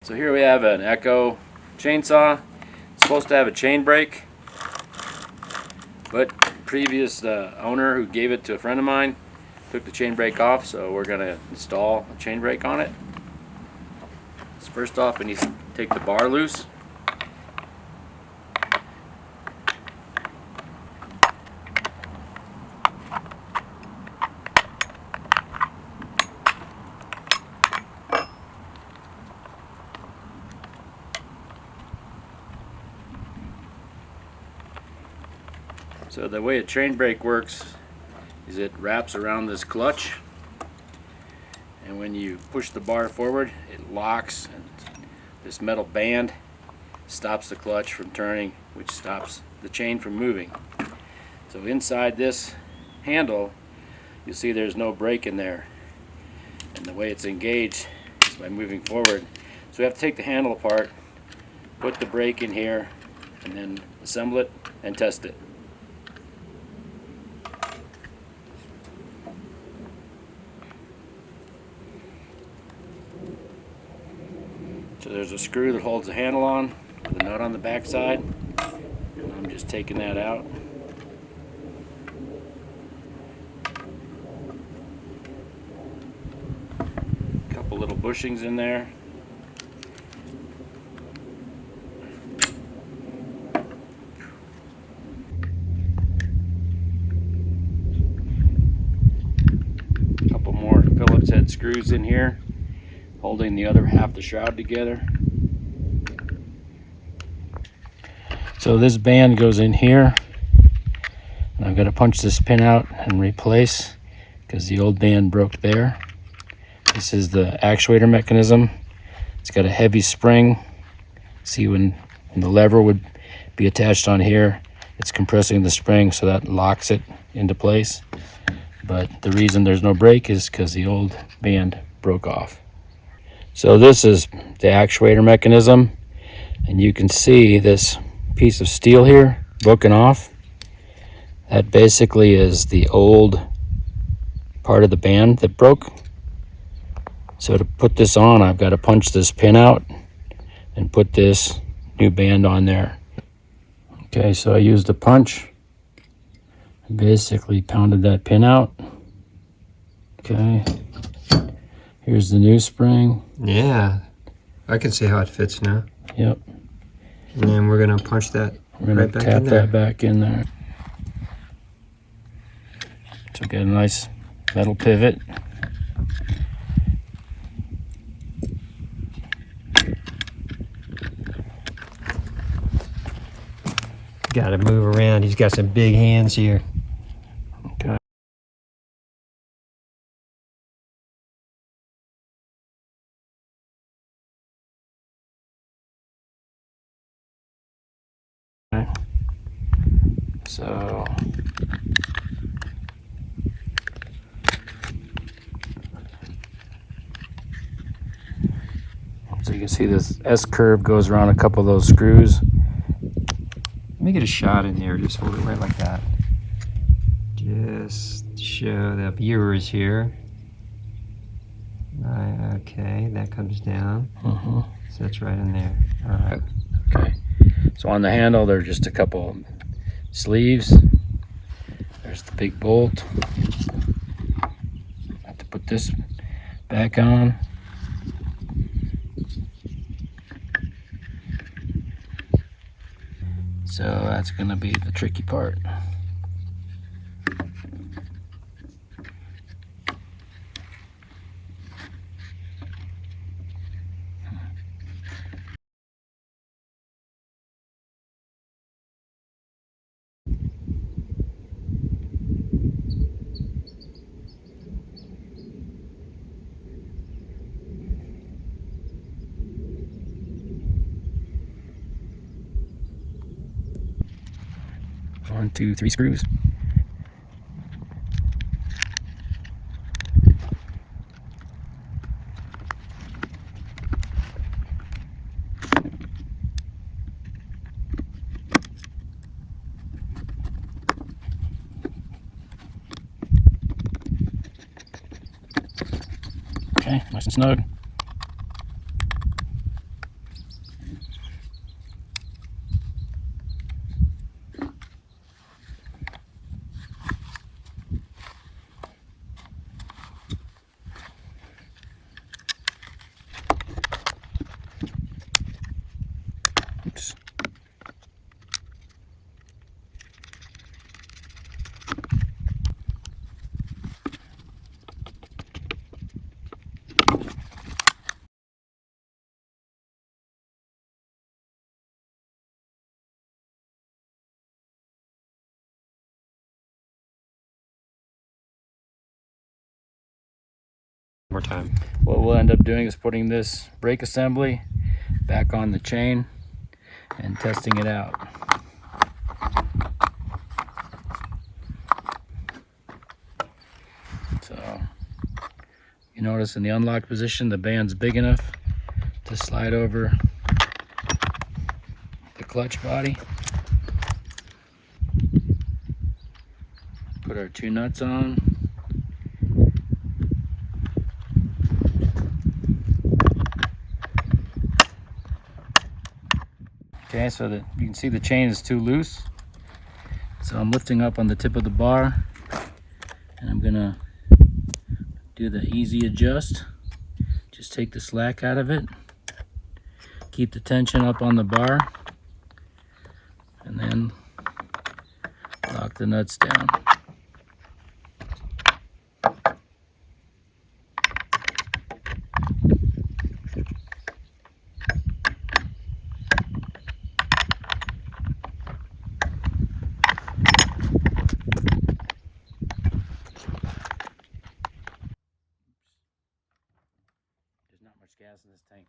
So here we have an Echo chainsaw. It's supposed to have a chain brake, but previous owner who gave it to a friend of mine took the chain brake off, so we're going to install a chain brake on it. So first off, we need to take the bar loose. So the way a chain brake works is it wraps around this clutch, and when you push the bar forward it locks, and this metal band stops the clutch from turning, which stops the chain from moving. So inside this handle you'll see there's no brake in there, and the way it's engaged is by moving forward. So we have to take the handle apart, put the brake in here, and then assemble it and test it. So there's a screw that holds the handle on with a nut on the back side, and I'm just taking that out. A couple little bushings in there. A couple more Phillips head screws in here, holding the other half of the shroud together. So this band goes in here, and I've got to punch this pin out and replace because the old band broke there. This is the actuator mechanism. It's got a heavy spring. See, when the lever would be attached on here, it's compressing the spring, so that locks it into place. But the reason there's no brake is because the old band broke off. So this is the actuator mechanism, and you can see this piece of steel here broken off. That basically is the old part of the band that broke. So to put this on, I've got to punch this pin out and put this new band on there. Okay, so I used a punch. I basically pounded that pin out. Okay. Here's the new spring. Yeah, I can see how it fits now. Yep. And then we're gonna punch that right back in there. Tap that back in there. So get a nice metal pivot. Got to move around. He's got some big hands here. Okay. So you can see this S curve goes around a couple of those screws. Let me get a shot in there. Just hold it right like that. Just show the viewers here. Okay, that comes down. So that's right in there. All right. Okay. So on the handle, there's just a couple sleeves. There's the big bolt. I have to put this back on. So that's going to be the tricky part. One, two, three screws. Okay, nice and snug. More time. What we'll end up doing is putting this brake assembly back on the chain and testing it out. So you notice in the unlock position the band's big enough to slide over the clutch body. Put our 2 nuts on. Okay, so that you can see the chain is too loose. So I'm lifting up on the tip of the bar and I'm gonna do the easy adjust. Just take the slack out of it. Keep the tension up on the bar and then lock the nuts down. There's not much gas in this tank.